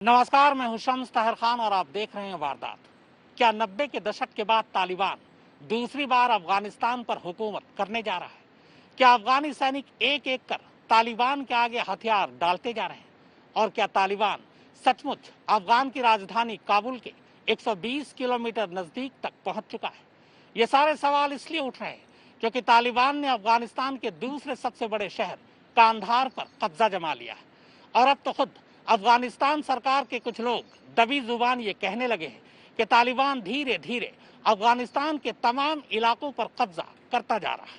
नमस्कार, मैं हूं शम्स ताहिर खान और आप देख रहे हैं वारदात। क्या 90 के दशक के बाद तालिबान दूसरी बार अफगानिस्तान पर हुकूमत करने जा रहा है? क्या अफगानी सैनिक एक एक कर तालिबान के आगे हथियार डालते जा रहे हैं? और क्या तालिबान सचमुच अफगान की राजधानी काबुल के 120 किलोमीटर नजदीक तक पहुंच चुका है? ये सारे सवाल इसलिए उठ रहे हैं क्योंकि तालिबान ने अफगानिस्तान के दूसरे सबसे बड़े शहर कांधार पर कब्जा जमा लिया है। और अब तो खुद अफगानिस्तान सरकार के कुछ लोग दबी जुबान ये कहने लगे हैं कि तालिबान धीरे धीरे अफगानिस्तान के तमाम इलाकों पर कब्जा करता जा रहा है।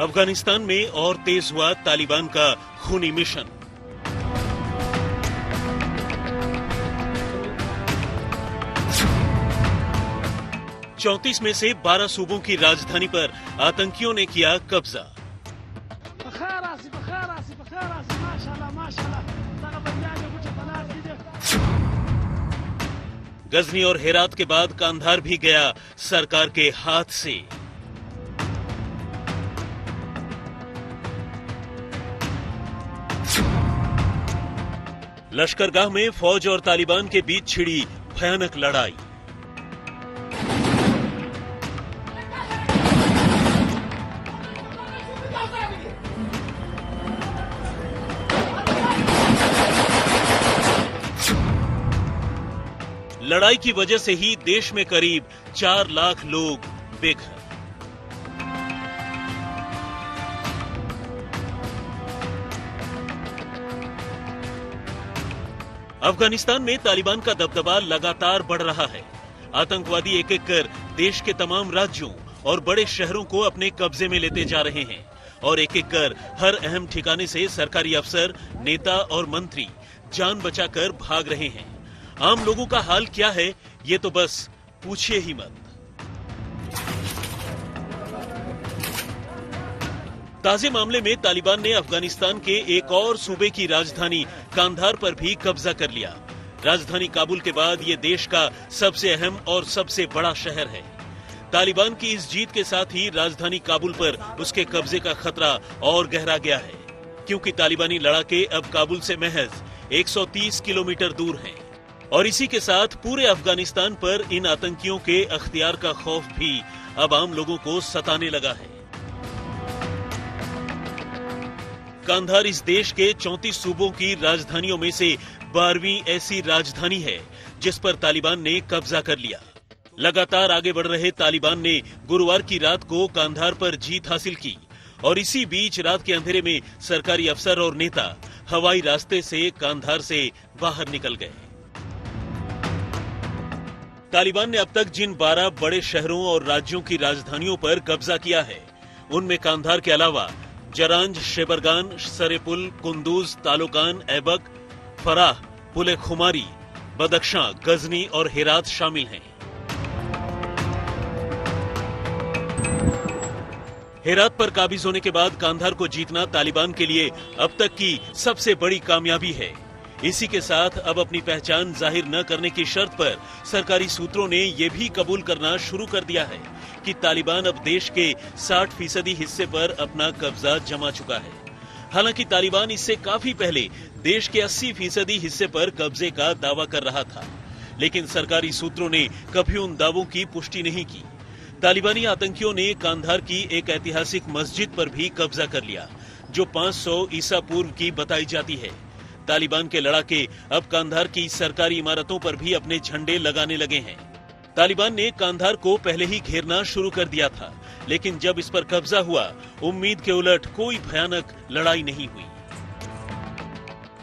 अफगानिस्तान में और तेज हुआ तालिबान का खूनी मिशन। चौंतीस में से 12 सूबों की राजधानी पर आतंकियों ने किया कब्जा। गजनी और हेरात के बाद कांधार भी गया सरकार के हाथ से। लश्करगाह में फौज और तालिबान के बीच छिड़ी भयानक लड़ाई। लड़ाई की वजह से ही देश में करीब 4 लाख लोग बेघर। अफगानिस्तान में तालिबान का दबदबा लगातार बढ़ रहा है। आतंकवादी एक एक कर देश के तमाम राज्यों और बड़े शहरों को अपने कब्जे में लेते जा रहे हैं और एक एक कर हर अहम ठिकाने से सरकारी अफसर, नेता और मंत्री जान बचाकर भाग रहे हैं। आम लोगों का हाल क्या है, ये तो बस पूछिए ही मत। ताजे मामले में तालिबान ने अफगानिस्तान के एक और सूबे की राजधानी कांधार पर भी कब्जा कर लिया। राजधानी काबुल के बाद ये देश का सबसे अहम और सबसे बड़ा शहर है। तालिबान की इस जीत के साथ ही राजधानी काबुल पर उसके कब्जे का खतरा और गहरा गया है, क्योंकि तालिबानी लड़ाके अब काबुल से महज 130 किलोमीटर दूर हैं। और इसी के साथ पूरे अफगानिस्तान पर इन आतंकियों के अख्तियार का खौफ भी अब आम लोगों को सताने लगा है। कांधार इस देश के 34 सूबों की राजधानियों में से 12वीं ऐसी राजधानी है जिस पर तालिबान ने कब्जा कर लिया। लगातार आगे बढ़ रहे तालिबान ने गुरुवार की रात को कांधार पर जीत हासिल की और इसी बीच रात के अंधेरे में सरकारी अफसर और नेता हवाई रास्ते से कांधार से बाहर निकल गए। तालिबान ने अब तक जिन 12 बड़े शहरों और राज्यों की राजधानियों पर कब्जा किया है, उनमें कांधार के अलावा जरांज, शेबरगान, सरेपुल, कुंदूज, तालोकान, ऐबक, फराह, पुले खुमारी, बदख्शां, गजनी और हेरात शामिल हैं। हेरात पर काबिज होने के बाद कांधार को जीतना तालिबान के लिए अब तक की सबसे बड़ी कामयाबी है। इसी के साथ अब अपनी पहचान जाहिर न करने की शर्त पर सरकारी सूत्रों ने यह भी कबूल करना शुरू कर दिया है कि तालिबान अब देश के 60% हिस्से पर अपना कब्जा जमा चुका है। हालांकि तालिबान इससे काफी पहले देश के 80% हिस्से पर कब्जे का दावा कर रहा था, लेकिन सरकारी सूत्रों ने कभी उन दावों की पुष्टि नहीं की। तालिबानी आतंकियों ने कांधार की एक ऐतिहासिक मस्जिद पर भी कब्जा कर लिया, जो 500 ईसा पूर्व की बताई जाती है। तालिबान के लड़ाके अब कांधार की सरकारी इमारतों पर भी अपने झंडे लगाने लगे हैं। तालिबान ने कांधार को पहले ही घेरना शुरू कर दिया था, लेकिन जब इस पर कब्जा हुआ, उम्मीद के उलट कोई भयानक लड़ाई नहीं हुई।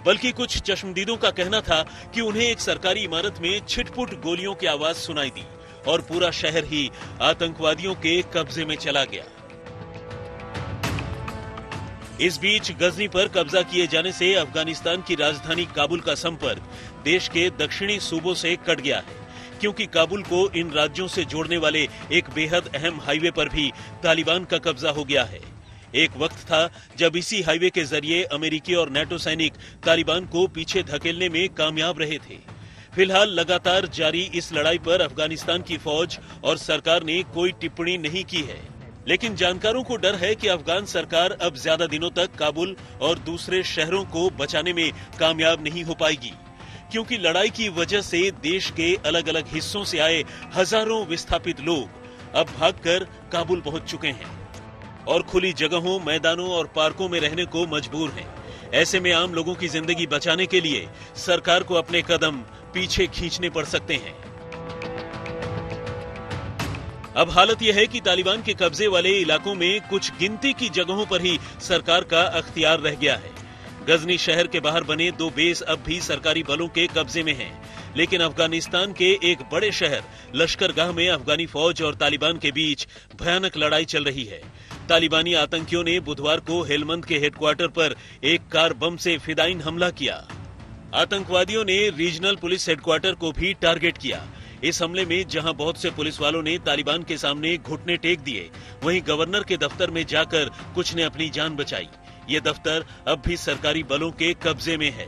बल्कि कुछ चश्मदीदों का कहना था कि उन्हें एक सरकारी इमारत में छिटपुट गोलियों की आवाज सुनाई दी और पूरा शहर ही आतंकवादियों के कब्जे में चला गया। इस बीच गजनी पर कब्जा किए जाने से अफगानिस्तान की राजधानी काबुल का संपर्क देश के दक्षिणी सूबों से कट गया है, क्योंकि काबुल को इन राज्यों से जोड़ने वाले एक बेहद अहम हाईवे पर भी तालिबान का कब्जा हो गया है। एक वक्त था जब इसी हाईवे के जरिए अमेरिकी और नेटो सैनिक तालिबान को पीछे धकेलने में कामयाब रहे थे। फिलहाल लगातार जारी इस लड़ाई पर अफगानिस्तान की फौज और सरकार ने कोई टिप्पणी नहीं की है, लेकिन जानकारों को डर है कि अफगान सरकार अब ज्यादा दिनों तक काबुल और दूसरे शहरों को बचाने में कामयाब नहीं हो पाएगी, क्योंकि लड़ाई की वजह से देश के अलग अलग हिस्सों से आए हजारों विस्थापित लोग अब भागकर काबुल पहुंच चुके हैं और खुली जगहों, मैदानों और पार्कों में रहने को मजबूर हैं। ऐसे में आम लोगों की जिंदगी बचाने के लिए सरकार को अपने कदम पीछे खींचने पड़ सकते हैं। अब हालत यह है कि तालिबान के कब्जे वाले इलाकों में कुछ गिनती की जगहों पर ही सरकार का अख्तियार रह गया है। गजनी शहर के बाहर बने 2 बेस अब भी सरकारी बलों के कब्जे में हैं, लेकिन अफगानिस्तान के एक बड़े शहर लश्करगाह में अफगानी फौज और तालिबान के बीच भयानक लड़ाई चल रही है। तालिबानी आतंकियों ने बुधवार को हेलमंद के हेडक्वार्टर पर एक कार बम से फिदायीन हमला किया। आतंकवादियों ने रीजनल पुलिस हेडक्वार्टर को भी टारगेट किया। इस हमले में जहां बहुत से पुलिस वालों ने तालिबान के सामने घुटने टेक दिए, वहीं गवर्नर के दफ्तर में जाकर कुछ ने अपनी जान बचाई। ये दफ्तर अब भी सरकारी बलों के कब्जे में है।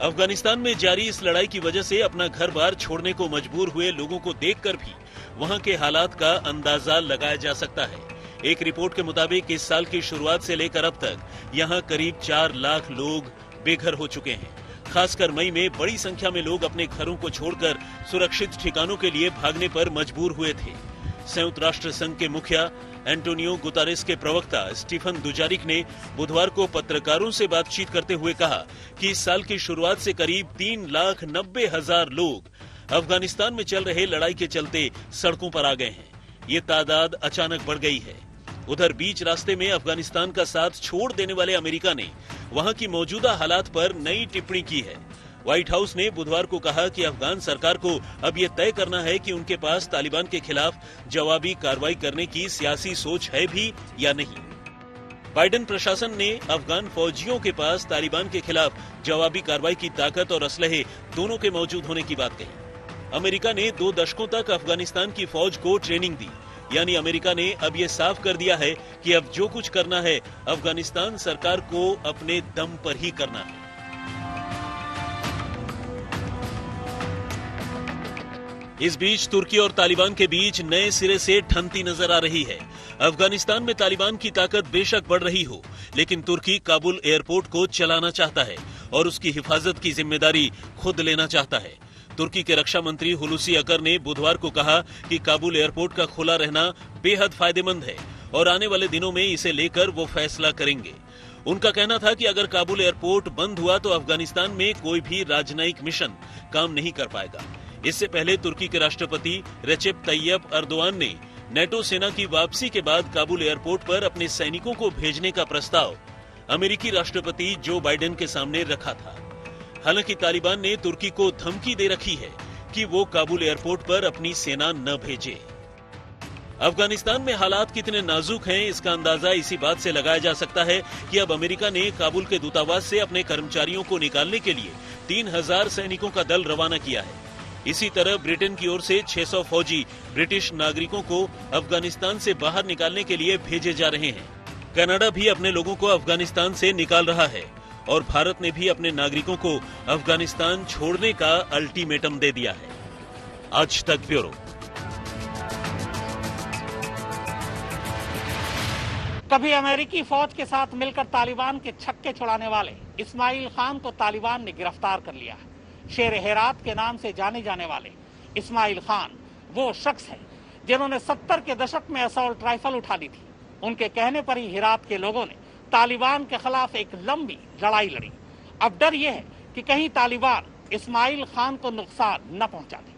अफगानिस्तान में जारी इस लड़ाई की वजह से अपना घर-बार छोड़ने को मजबूर हुए लोगों को देखकर भी वहां के हालात का अंदाजा लगाया जा सकता है। एक रिपोर्ट के मुताबिक इस साल की शुरुआत से लेकर अब तक यहां करीब 4 लाख लोग बेघर हो चुके हैं। खासकर मई में बड़ी संख्या में लोग अपने घरों को छोड़कर सुरक्षित ठिकानों के लिए भागने पर मजबूर हुए थे। संयुक्त राष्ट्र संघ के मुखिया एंटोनियो गुतारेस के प्रवक्ता स्टीफन दुजारिक ने बुधवार को पत्रकारों से बातचीत करते हुए कहा कि इस साल की शुरुआत से करीब 3,90,000 लोग अफगानिस्तान में चल रहे लड़ाई के चलते सड़कों पर आ गए हैं। ये तादाद अचानक बढ़ गई है। उधर बीच रास्ते में अफगानिस्तान का साथ छोड़ देने वाले अमेरिका ने वहां की मौजूदा हालात पर नई टिप्पणी की है। व्हाइट हाउस ने बुधवार को कहा कि अफगान सरकार को अब ये तय करना है कि उनके पास तालिबान के खिलाफ जवाबी कार्रवाई करने की सियासी सोच है भी या नहीं। बाइडेन प्रशासन ने अफगान फौजियों के पास तालिबान के खिलाफ जवाबी कार्रवाई की ताकत और असलहे दोनों के मौजूद होने की बात कही। अमेरिका ने 2 दशकों तक अफगानिस्तान की फौज को ट्रेनिंग दी, यानी अमेरिका ने अब ये साफ कर दिया है कि अब जो कुछ करना है अफगानिस्तान सरकार को अपने दम पर ही करना है। इस बीच तुर्की और तालिबान के बीच नए सिरे से ठनती नजर आ रही है। अफगानिस्तान में तालिबान की ताकत बेशक बढ़ रही हो, लेकिन तुर्की काबुल एयरपोर्ट को चलाना चाहता है और उसकी हिफाजत की जिम्मेदारी खुद लेना चाहता है। तुर्की के रक्षा मंत्री हुलूसी अकर ने बुधवार को कहा कि काबुल एयरपोर्ट का खुला रहना बेहद फायदेमंद है और आने वाले दिनों में इसे लेकर वो फैसला करेंगे। उनका कहना था कि अगर काबुल एयरपोर्ट बंद हुआ तो अफगानिस्तान में कोई भी राजनयिक मिशन काम नहीं कर पाएगा। इससे पहले तुर्की के राष्ट्रपति रेसेप तैयप एर्दोआन ने नेटो सेना की वापसी के बाद काबुल एयरपोर्ट पर अपने सैनिकों को भेजने का प्रस्ताव अमेरिकी राष्ट्रपति जो बाइडेन के सामने रखा था। हालांकि तालिबान ने तुर्की को धमकी दे रखी है कि वो काबुल एयरपोर्ट पर अपनी सेना न भेजे। अफगानिस्तान में हालात कितने नाजुक हैं, इसका अंदाजा इसी बात से लगाया जा सकता है कि अब अमेरिका ने काबुल के दूतावास से अपने कर्मचारियों को निकालने के लिए 3,000 सैनिकों का दल रवाना किया है। इसी तरह ब्रिटेन की ओर से 600 फौजी ब्रिटिश नागरिकों को अफगानिस्तान से बाहर निकालने के लिए भेजे जा रहे हैं। कनाडा भी अपने लोगों को अफगानिस्तान से निकाल रहा है और भारत ने भी अपने नागरिकों को अफगानिस्तान छोड़ने का अल्टीमेटम दे दिया है। आज तक ब्यूरो। कभी अमेरिकी फौज के साथ मिलकर तालिबान के छक्के छुड़ाने वाले इस्माइल खान को तालिबान ने गिरफ्तार कर लिया। शेर हेरात के नाम से जाने जाने वाले इस्माइल खान वो शख्स है जिन्होंने 70 के दशक में असॉल्ट राइफल उठा ली थी। उनके कहने पर ही हेरात के लोगों ने तालिबान के खिलाफ एक लंबी लड़ाई लड़ी। अब डर यह है कि कहीं तालिबान इस्माइल खान को नुकसान न पहुंचा दे।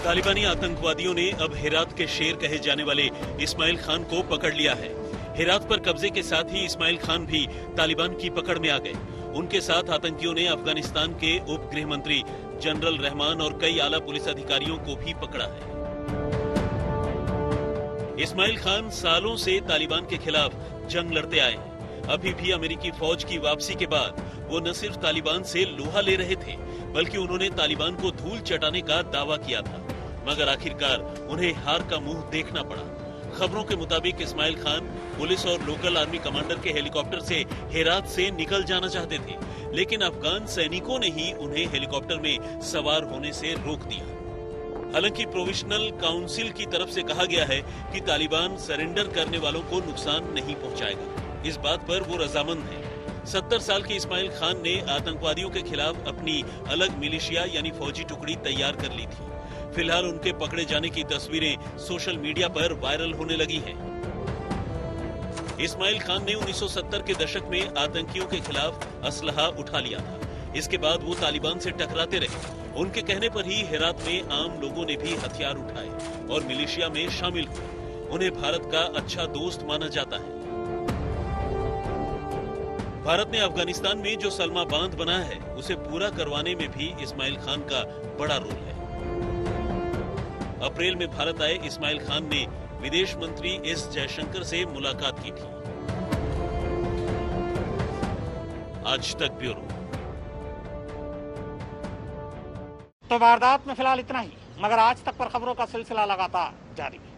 तालिबानी आतंकवादियों ने अब हेरात के शेर कहे जाने वाले इस्माइल खान को पकड़ लिया है। हेरात पर कब्जे के साथ ही इस्माइल खान भी तालिबान की पकड़ में आ गए। उनके साथ आतंकियों ने अफगानिस्तान के उप गृह मंत्री जनरल रहमान और कई आला पुलिस अधिकारियों को भी पकड़ा है। इस्माइल खान सालों से तालिबान के खिलाफ जंग लड़ते आए हैं। अभी भी अमेरिकी फौज की वापसी के बाद वो न सिर्फ तालिबान से लोहा ले रहे थे, बल्कि उन्होंने तालिबान को धूल चटाने का दावा किया था, मगर आखिरकार उन्हें हार का मुंह देखना पड़ा। खबरों के मुताबिक इस्माइल खान पुलिस और लोकल आर्मी कमांडर के हेलीकॉप्टर से हेरात से निकल जाना चाहते थे, लेकिन अफगान सैनिकों ने ही उन्हें हेलीकॉप्टर में सवार होने से रोक दिया। हालांकि प्रोविजनल काउंसिल की तरफ से कहा गया है कि तालिबान सरेंडर करने वालों को नुकसान नहीं पहुंचाएगा। इस बात पर वो रजामंद है। 70 साल के इस्माइल खान ने आतंकवादियों के खिलाफ अपनी अलग मिलिशिया यानी फौजी टुकड़ी तैयार कर ली थी। फिलहाल उनके पकड़े जाने की तस्वीरें सोशल मीडिया पर वायरल होने लगी हैं। इस्माइल खान ने 1970 के दशक में आतंकियों के खिलाफ असलहा उठा लिया था। इसके बाद वो तालिबान से टकराते रहे। उनके कहने पर ही हेरात में आम लोगों ने भी हथियार उठाए और मिलिशिया में शामिल हुए। उन्हें भारत का अच्छा दोस्त माना जाता है। भारत ने अफगानिस्तान में जो सलमा बांध बनाया है, उसे पूरा करवाने में भी इस्माइल खान का बड़ा रोल है। अप्रैल में भारत आए इस्माइल खान ने विदेश मंत्री एस जयशंकर से मुलाकात की थी। आज तक ब्यूरो। तो वारदात में फिलहाल इतना ही, मगर आज तक पर खबरों का सिलसिला लगातार जारी है।